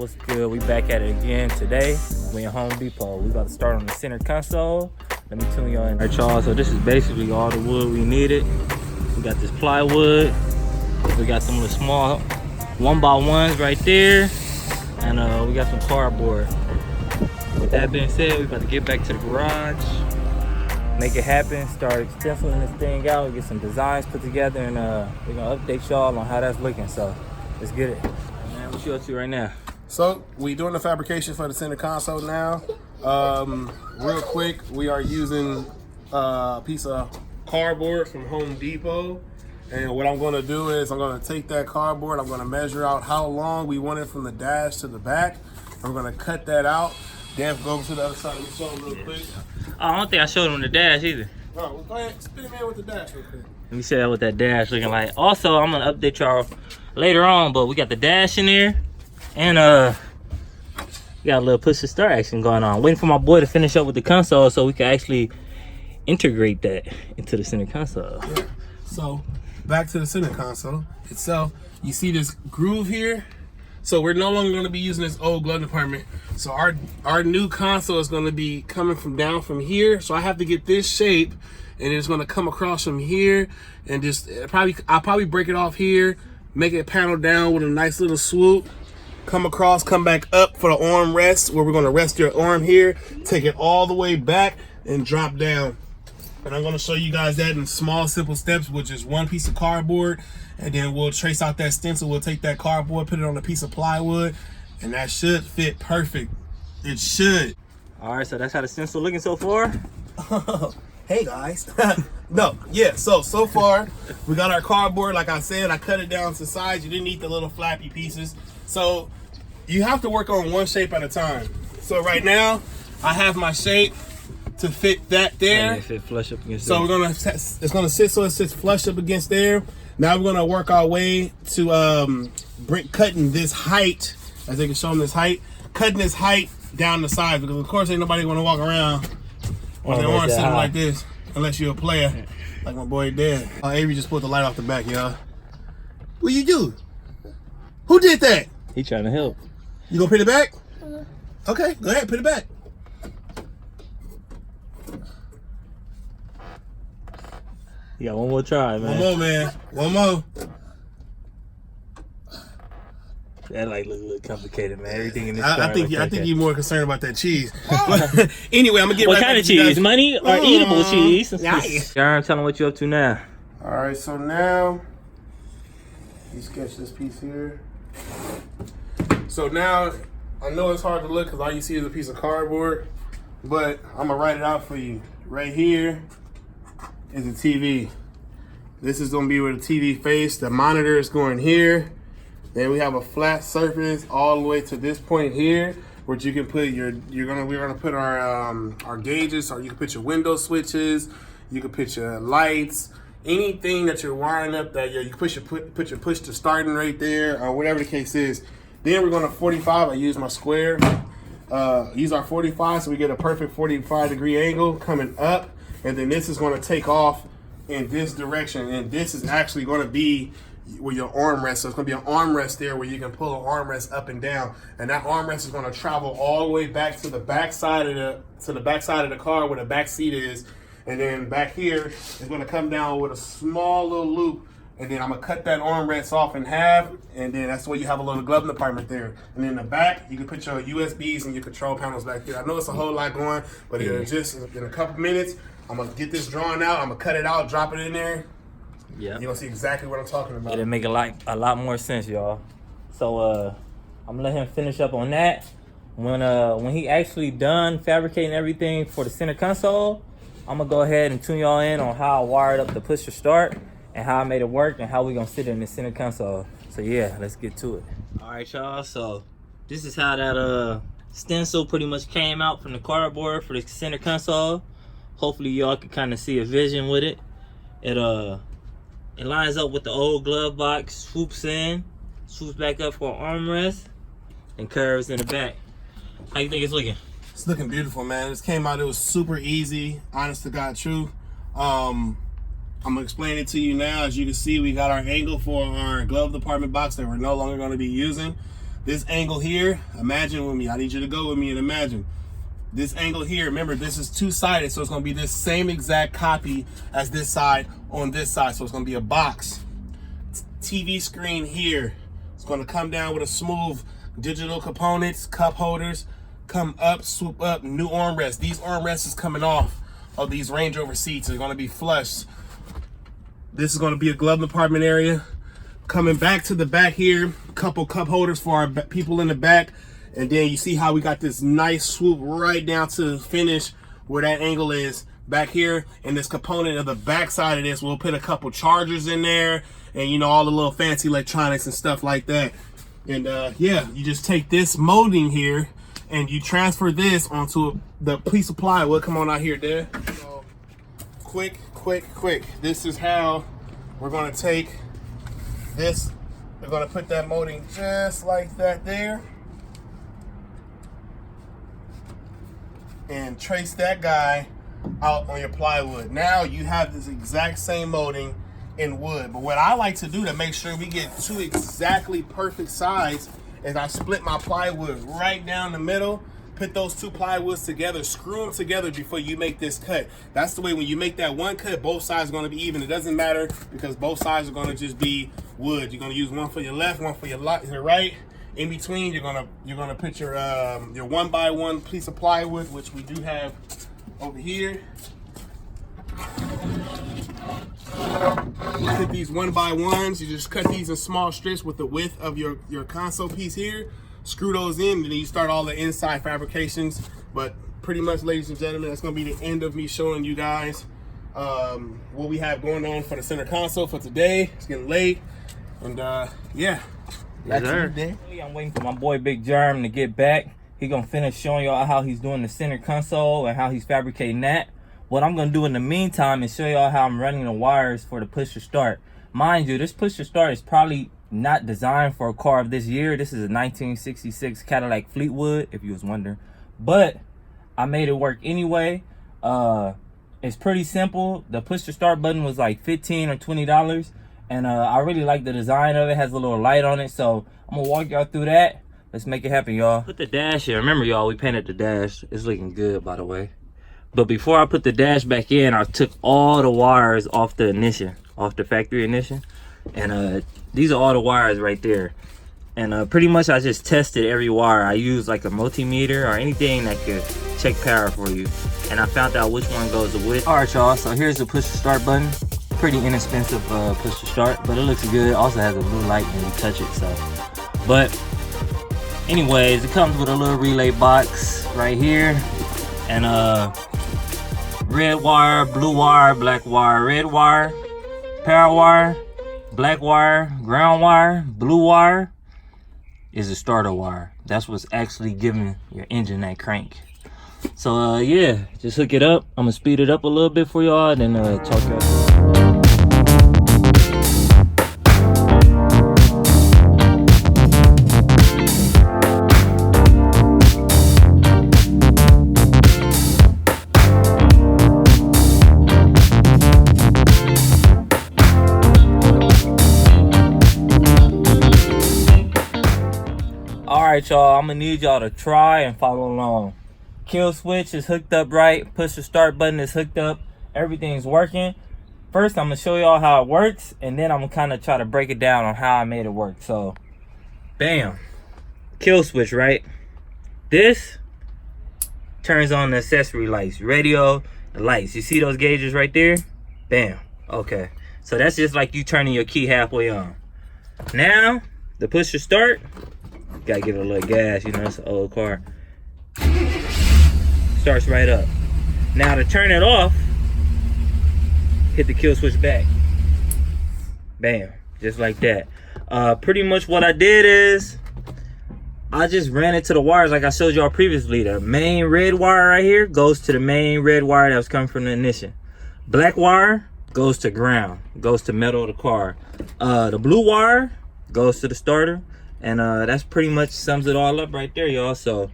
what's good? We back at it again today. We in Home Depot. We about to start on the center console. Let me tune y'all in. All right, y'all, so this is basically all the wood we needed. We got this plywood. We got some of the small 1x1s right there. And we got some cardboard. With that being said, we about to get back to the garage, make it happen, start stenciling this thing out, get some designs put together, and we're gonna update y'all on how that's looking. So let's get it. Man, what you up to right now? So we doing the fabrication for the center console now. Real quick, we are using a piece of cardboard from Home Depot. And what I'm gonna do is I'm gonna take that cardboard, I'm gonna measure out how long we want it from the dash to the back. I'm gonna cut that out. Dan, go over to the other side. Let me show them real quick. I don't think I showed them the dash either. Oh, well, go ahead, spin him in with the dash real quick. Let me show you what that dash looking like. Also, I'm gonna update y'all later on, but we got the dash in there, and we got a little push to start action going on. Waiting for my boy to finish up with the console so we can actually integrate that into the center console. Yeah. So back to the center console itself. You see this groove here? So we're no longer going to be using this old glove department. So our new console is going to be coming from down from here. So I have to get this shape, and it's going to come across from here, and just I'll probably break it off here, make it panel down with a nice little swoop, come across, come back up for the arm rest, where we're going to rest your arm here, take it all the way back and drop down. And I'm going to show you guys that in small, simple steps with just one piece of cardboard. And then we'll trace out that stencil. We'll take that cardboard, put it on a piece of plywood, and that should fit perfect. It should. All right, so that's how the stencil looking so far. Hey guys. No, yeah, so far we got our cardboard. Like I said, I cut it down to size. You didn't need the little flappy pieces. So you have to work on one shape at a time. So right now I have my shape to fit that there. Yeah, fit flush up against so there. it's gonna sit so it sits flush up against there. Now we're gonna work our way to cutting this height, as they can show them this height, cutting this height down the sides, because of course ain't nobody gonna walk around with their arms sitting like this unless you're a player like my boy did. Avery just pulled the light off the back, y'all. What you do? Who did that? He trying to help. You gonna put it back? Okay, go ahead, put it back. You got one more try, man. One more, man. One more. That like look a little complicated, man. Everything in this. I think you're more concerned about that cheese. Anyway, I'm gonna get what right kind back of to you cheese? guys. Money or eatable cheese? Nice. Darren, tell them what you up to now. All right, so now you sketch this piece here. So now I know it's hard to look because all you see is a piece of cardboard, but I'm gonna write it out for you. Right here is a TV. This is gonna be where the TV face. The monitor is going here. Then we have a flat surface all the way to this point here, where you can put your we're gonna put our gauges, or you can put your window switches, you can put your lights, anything that you're wiring up that you put your push to starting right there, or whatever the case is. Then we're gonna 45. I use my square. Use our 45 so we get a perfect 45 degree angle coming up, and then this is gonna take off in this direction, and this is actually gonna be where your armrest. So it's gonna be an armrest there where you can pull an armrest up and down, and that armrest is gonna travel all the way back to the back side of the car where the back seat is, and then back here is gonna come down with a small little loop, and then I'm gonna cut that armrest off in half, and then that's where you have a little glove compartment there. And then in the back, you can put your USBs and your control panels back there. I know it's a whole lot going, but just in a couple minutes, I'm gonna get this drawn out. I'm gonna cut it out, drop it in there. Yeah, you're gonna see exactly what I'm talking about. It'll make a lot more sense, y'all. So I'm gonna let him finish up on that. When he actually done fabricating everything for the center console, I'm gonna go ahead and tune y'all in on how I wired up the push to start and how I made it work and how we gonna sit in the center console. So yeah, let's get to it. All right, y'all. So this is how that stencil pretty much came out from the cardboard for the center console. Hopefully y'all can kind of see a vision with it. It lines up with the old glove box, swoops back up for an armrest, and curves in the back. How you think it's looking? It's looking beautiful, man. This came out, it was super easy, honest to God truth. I'm gonna explain it to you now. As you can see, we got our angle for our glove department box that we're no longer gonna be using. This angle here, imagine with me. I need you to go with me and imagine. This angle here, remember this is two-sided, so it's gonna be this same exact copy as this side on this side. So it's gonna be a box. TV screen here. It's gonna come down with a smooth digital components, cup holders, come up, swoop up, new armrests. These armrests is coming off of these Range Rover seats. They're gonna be flush. This is gonna be a glove compartment area. Coming back to the back here, couple cup holders for our people in the back. And then you see how we got this nice swoop right down to the finish where that angle is back here. And this component of the back side of this, we'll put a couple chargers in there and, you know, all the little fancy electronics and stuff like that. And yeah, you just take this molding here and you transfer this onto the piece of plywood. Come on out here, Dad. So, quick. This is how we're gonna take this. We're gonna put that molding just like that there. And trace that guy out on your plywood. Now you have this exact same molding in wood. But what I like to do to make sure we get two exactly perfect sides is I split my plywood right down the middle, put those two plywoods together, screw them together before you make this cut. That's the way when you make that one cut, both sides are gonna be even. It doesn't matter because both sides are gonna just be wood. You're gonna use one for your left, one for your right. In between, you're gonna put your 1x1 piece of plywood, which we do have over here. You put these 1x1s. You just cut these in small strips with the width of your console piece here. Screw those in, and then you start all the inside fabrications. But pretty much, ladies and gentlemen, that's gonna be the end of me showing you guys what we have going on for the center console for today. It's getting late, and yeah. Yes, sir. I'm waiting for my boy Big Germ to get back. He gonna finish showing y'all how he's doing the center console and how he's fabricating that. What I'm gonna do in the meantime is show y'all how I'm running the wires for the push to start. Mind you, this push to start is probably not designed for a car of this year. This is a 1966 Cadillac Fleetwood, if you was wondering. But I made it work anyway. It's pretty simple. The push to start button was like $15 or $20. And I really like the design of it. It has a little light on it. So I'm gonna walk y'all through that. Let's make it happen, y'all. Put the dash in. Remember, y'all, we painted the dash. It's looking good, by the way. But before I put the dash back in, I took all the wires off the ignition, off the factory ignition. And these are all the wires right there. And pretty much I just tested every wire. I used like a multimeter or anything that could check power for you. And I found out which one goes to which. All right, y'all, so here's the push to start button. Pretty inexpensive push to start, but it looks good. Also has a blue light when you touch it. So, but anyways, it comes with a little relay box right here, and red wire, blue wire, black wire, red wire, power wire, black wire, ground wire, blue wire is the starter wire. That's what's actually giving your engine that crank. So yeah, just hook it up. I'm gonna speed it up a little bit for y'all, and then talk to y'all. Alright, y'all, I'm gonna need y'all to try and follow along. Kill switch is hooked up right. Push the start button is hooked up. Everything's working. First, I'm gonna show y'all how it works, and then I'm gonna kind of try to break it down on how I made it work. So, bam. Kill switch, right? This turns on the accessory lights. Radio, the lights. You see those gauges right there? Bam. Okay. So that's just like you turning your key halfway on. Now, the push to start. Gotta give it a little gas, you know, it's an old car. Starts right up. Now to turn it off, hit the kill switch back. Bam, just like that. Pretty much what I did is, I just ran it to the wires like I showed y'all previously. The main red wire right here goes to the main red wire that was coming from the ignition. Black wire goes to ground, goes to metal of the car. The blue wire goes to the starter. And that's pretty much sums it all up right there, y'all. So